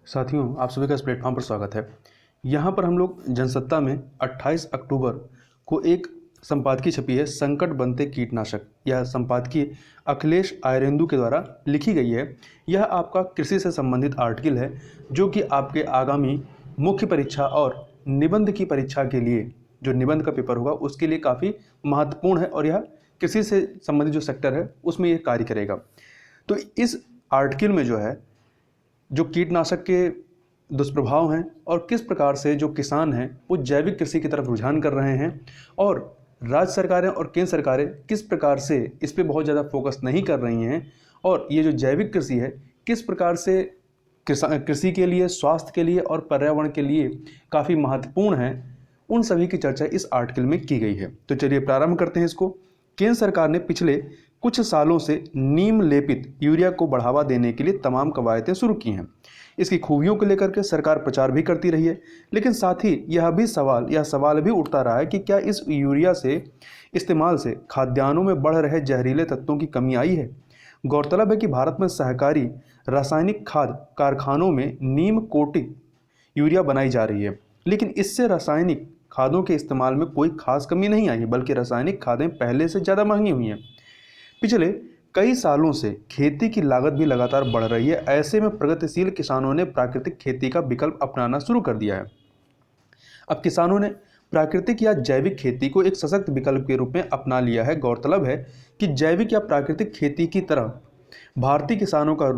साथियों, आप सभी का इस प्लेटफॉर्म पर स्वागत है। यहाँ पर हम लोग जनसत्ता में 28 अक्टूबर को एक संपादकीय छपी है, संकट बनते कीटनाशक। यह संपादकीय अखिलेश आयरेंदु के द्वारा लिखी गई है। यह आपका कृषि से संबंधित आर्टिकल है, जो कि आपके आगामी मुख्य परीक्षा और निबंध की परीक्षा के लिए, जो निबंध का पेपर होगा उसके लिए काफ़ी महत्वपूर्ण है और यह कृषि से संबंधित जो सेक्टर है उसमें यह कार्य करेगा। तो इस आर्टिकल में जो कीटनाशक के दुष्प्रभाव हैं और किस प्रकार से जो किसान हैं वो जैविक कृषि की तरफ रुझान कर रहे हैं, और राज्य सरकारें और केंद्र सरकारें किस प्रकार से इस पे बहुत ज़्यादा फोकस नहीं कर रही हैं, और ये जो जैविक कृषि है किस प्रकार से कृषि के लिए, स्वास्थ्य के लिए और पर्यावरण के लिए काफ़ी महत्वपूर्ण है, उन सभी की चर्चा इस आर्टिकल में की गई है। तो चलिए प्रारंभ करते हैं इसको। केंद्र सरकार ने पिछले कुछ सालों से नीम लेपित यूरिया को बढ़ावा देने के लिए तमाम कवायदें शुरू की हैं। इसकी खूबियों को लेकर के सरकार प्रचार भी करती रही है, लेकिन साथ ही यह सवाल भी उठता रहा है कि क्या इस यूरिया से इस्तेमाल से खाद्यान्नों में बढ़ रहे जहरीले तत्वों की कमी आई है। गौरतलब है कि भारत में सहकारी रासायनिक खाद कारखानों में नीम कोटित यूरिया बनाई जा रही है, लेकिन इससे रासायनिक खादों के इस्तेमाल में कोई खास कमी नहीं आई है, बल्कि रासायनिक खादें पहले से ज़्यादा महंगी हुई हैं। पिछले कई सालों से खेती की लागत भी लगातार बढ़ रही है। ऐसे में प्रगतिशील किसानों ने प्राकृतिक खेती का विकल्प अपनाना शुरू कर दिया है। अब किसानों ने प्राकृतिक या जैविक खेती को एक सशक्त विकल्प के रूप में अपना लिया है। गौरतलब है कि जैविक या प्राकृतिक खेती की तरफ भारतीय किसानों का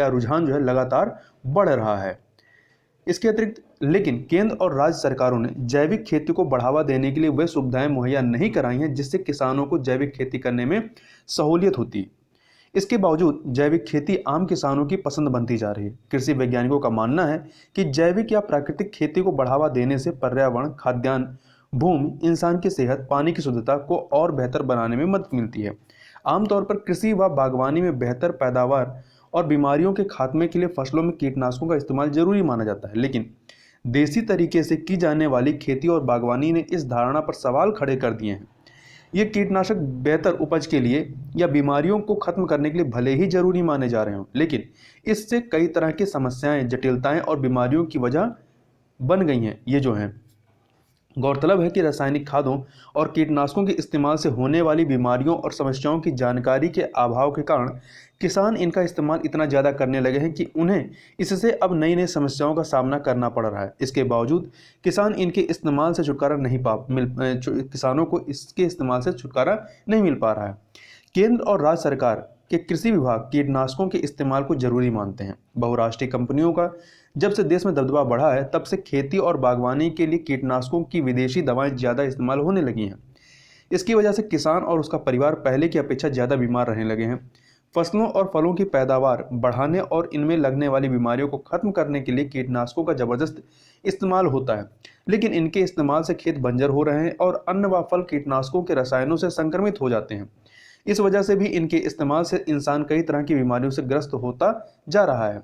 रुझान लगातार बढ़ रहा है। इसके अतिरिक्त लेकिन केंद्र और राज्य सरकारों ने जैविक खेती को बढ़ावा देने के लिए वे सुविधाएं मुहैया नहीं कराई हैं जिससे किसानों को जैविक खेती करने में सहूलियत होती। इसके बावजूद जैविक खेती आम किसानों की पसंद बनती जा रही है। कृषि वैज्ञानिकों का मानना है कि जैविक या प्राकृतिक खेती को बढ़ावा देने से पर्यावरण, खाद्यान्न, भूमि, इंसान की सेहत, पानी की शुद्धता को और बेहतर बनाने में मदद मिलती है। आमतौर पर कृषि व बागवानी में बेहतर पैदावार और बीमारियों के खात्मे के लिए फसलों में कीटनाशकों का इस्तेमाल जरूरी माना जाता है, लेकिन देसी तरीके से की जाने वाली खेती और बागवानी ने इस धारणा पर सवाल खड़े कर दिए हैं। ये कीटनाशक बेहतर उपज के लिए या बीमारियों को खत्म करने के लिए भले ही जरूरी माने जा रहे हों, लेकिन इससे कई तरह की समस्याएं, जटिलताएं और बीमारियों की वजह बन गई हैं। ये जो हैं, गौरतलब है कि रासायनिक खादों और कीटनाशकों के इस्तेमाल से होने वाली बीमारियों और समस्याओं की जानकारी के अभाव के कारण किसान इनका इस्तेमाल इतना ज़्यादा करने लगे हैं कि उन्हें इससे अब नई नई समस्याओं का सामना करना पड़ रहा है। इसके बावजूद किसान इनके इस्तेमाल से छुटकारा नहीं किसानों को इसके इस्तेमाल से छुटकारा नहीं मिल पा रहा है। केंद्र और राज्य सरकार के कृषि विभाग कीटनाशकों के इस्तेमाल को जरूरी मानते हैं। बहुराष्ट्रीय कंपनियों का जब से देश में दबदबा बढ़ा है, तब से खेती और बागवानी के लिए कीटनाशकों की विदेशी दवाएं ज़्यादा इस्तेमाल होने लगी हैं। इसकी वजह से किसान और उसका परिवार पहले की अपेक्षा ज़्यादा बीमार रहने लगे हैं। फसलों और फलों की पैदावार बढ़ाने और इनमें लगने वाली बीमारियों को खत्म करने के लिए कीटनाशकों का ज़बरदस्त इस्तेमाल होता है, लेकिन इनके इस्तेमाल से खेत बंजर हो रहे हैं और अन्न व फल कीटनाशकों के रसायनों से संक्रमित हो जाते हैं। इस वजह से भी इनके इस्तेमाल से इंसान कई तरह की बीमारियों से ग्रस्त होता जा रहा है।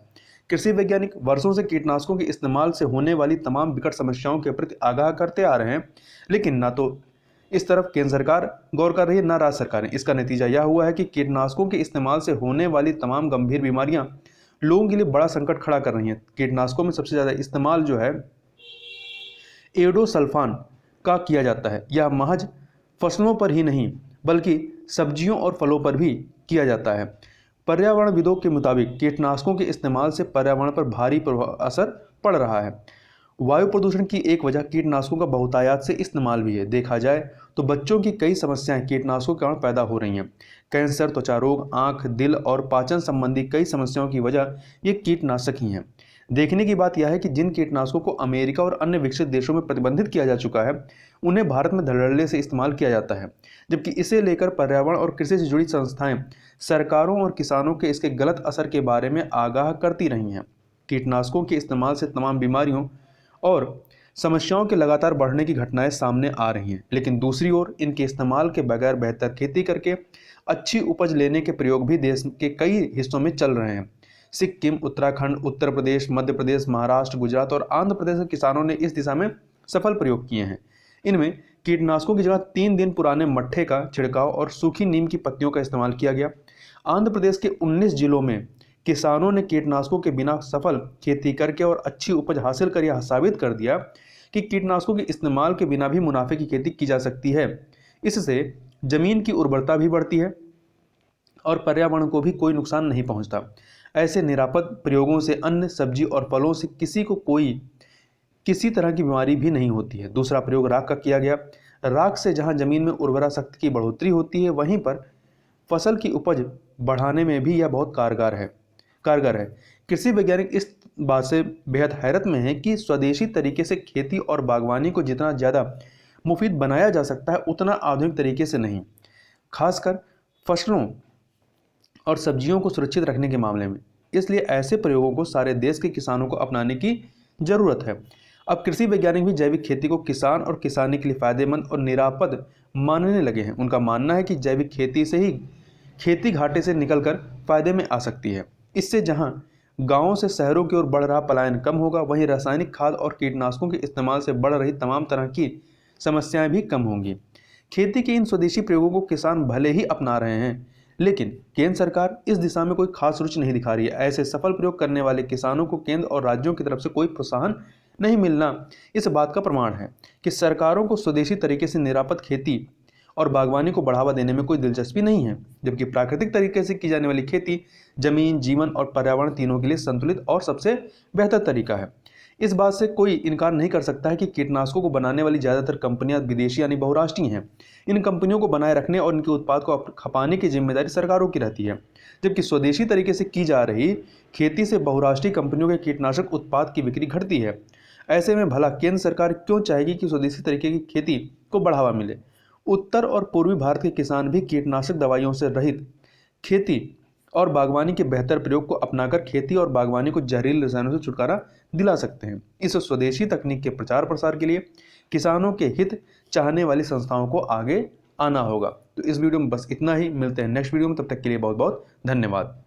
कृषि वैज्ञानिक वर्षों से कीटनाशकों के इस्तेमाल से होने वाली तमाम विकट समस्याओं के प्रति आगाह करते आ रहे हैं, लेकिन ना तो इस तरफ केंद्र सरकार गौर कर रही है, ना राज्य सरकारें। इसका नतीजा यह हुआ है कि कीटनाशकों के इस्तेमाल से होने वाली तमाम गंभीर बीमारियां लोगों के लिए बड़ा संकट खड़ा कर रही हैं। कीटनाशकों में सबसे ज़्यादा इस्तेमाल एडोसल्फान का किया जाता है। यह महज फसलों पर ही नहीं बल्कि सब्जियों और फलों पर भी किया जाता है। पर्यावरणविदों के मुताबिक कीटनाशकों के इस्तेमाल से पर्यावरण पर भारी असर पड़ रहा है। वायु प्रदूषण की एक वजह कीटनाशकों का बहुतायत से इस्तेमाल भी है। देखा जाए तो बच्चों की कई समस्याएं कीटनाशकों के कारण पैदा हो रही हैं। कैंसर, त्वचा रोग, आंख, दिल और पाचन संबंधी कई समस्याओं की वजह ये कीटनाशक ही हैं। देखने की बात यह है कि जिन कीटनाशकों को अमेरिका और अन्य विकसित देशों में प्रतिबंधित किया जा चुका है, उन्हें भारत में धड़ल्ले से इस्तेमाल किया जाता है, जबकि इसे लेकर पर्यावरण और कृषि से जुड़ी संस्थाएं सरकारों और किसानों के इसके गलत असर के बारे में आगाह करती रही हैं। कीटनाशकों के इस्तेमाल से तमाम बीमारियों और समस्याओं के लगातार बढ़ने की घटनाएं सामने आ रही हैं, लेकिन दूसरी ओर इनके इस्तेमाल के बगैर बेहतर खेती करके अच्छी उपज लेने के प्रयोग भी देश के कई हिस्सों में चल रहे हैं। सिक्किम, उत्तराखंड, उत्तर प्रदेश, मध्य प्रदेश, महाराष्ट्र, गुजरात और आंध्र प्रदेश के किसानों ने इस दिशा में सफल प्रयोग किए हैं। इनमें कीटनाशकों की जगह 3 दिन पुराने मट्ठे का छिड़काव और सूखी नीम की पत्तियों का इस्तेमाल किया गया। आंध्र प्रदेश के 19 जिलों में किसानों ने कीटनाशकों के बिना सफल खेती करके और अच्छी उपज हासिल कर यह साबित कर दिया कि कीटनाशकों के इस्तेमाल के बिना भी मुनाफे की खेती की जा सकती है। इससे जमीन की उर्वरता भी बढ़ती है और पर्यावरण को भी कोई नुकसान नहीं पहुंचता। ऐसे निरापद प्रयोगों से अन्न, सब्जी और फलों से किसी तरह की बीमारी भी नहीं होती है। दूसरा प्रयोग राख का किया गया। राख से जहां जमीन में उर्वरा शक्ति की बढ़ोतरी होती है, वहीं पर फसल की उपज बढ़ाने में भी यह बहुत कारगर है। कृषि वैज्ञानिक इस बात से बेहद हैरत में है कि स्वदेशी तरीके से खेती और बागवानी को जितना ज़्यादा मुफीद बनाया जा सकता है, उतना आधुनिक तरीके से नहीं, खासकर फसलों और सब्जियों को सुरक्षित रखने के मामले में। इसलिए ऐसे प्रयोगों को सारे देश के किसानों को अपनाने की जरूरत है। अब कृषि वैज्ञानिक भी जैविक खेती को किसान और किसानी के लिए फायदेमंद और निरापद मानने लगे हैं। उनका मानना है कि जैविक खेती से ही खेती घाटे से निकलकर फायदे में आ सकती है। इससे जहां गांवों से शहरों की ओर बढ़ रहा पलायन कम होगा, वहीं रासायनिक खाद और कीटनाशकों के इस्तेमाल से बढ़ रही तमाम तरह की समस्याएं भी कम होंगी। खेती के इन स्वदेशी प्रयोगों को किसान भले ही अपना रहे हैं, लेकिन केंद्र सरकार इस दिशा में कोई खास रुचि नहीं दिखा रही है। ऐसे सफल प्रयोग करने वाले किसानों को केंद्र और राज्यों की तरफ से कोई प्रोत्साहन नहीं मिलना इस बात का प्रमाण है कि सरकारों को स्वदेशी तरीके से निरापद खेती और बागवानी को बढ़ावा देने में कोई दिलचस्पी नहीं है, जबकि प्राकृतिक तरीके से की जाने वाली खेती जमीन, जीवन और पर्यावरण तीनों के लिए संतुलित और सबसे बेहतर तरीका है। इस बात से कोई इनकार नहीं कर सकता है कि कीटनाशकों को बनाने वाली ज़्यादातर कंपनियां विदेशी यानी बहुराष्ट्रीय हैं। इन कंपनियों को बनाए रखने और इनके उत्पाद को खपाने की जिम्मेदारी सरकारों की रहती है, जबकि स्वदेशी तरीके से की जा रही खेती से बहुराष्ट्रीय कंपनियों के कीटनाशक उत्पाद की बिक्री घटती है। ऐसे में भला केंद्र सरकार क्यों चाहेगी कि स्वदेशी तरीके की खेती को बढ़ावा मिले? उत्तर और पूर्वी भारत के किसान भी कीटनाशक दवाइयों से रहित खेती और बागवानी के बेहतर प्रयोग को अपनाकर खेती और बागवानी को जहरीले रसायनों से छुटकारा दिला सकते हैं। इस स्वदेशी तकनीक के प्रचार प्रसार के लिए किसानों के हित चाहने वाली संस्थाओं को आगे आना होगा। तो इस वीडियो में बस इतना ही। मिलते हैं नेक्स्ट वीडियो में, तब तक के लिए बहुत बहुत धन्यवाद।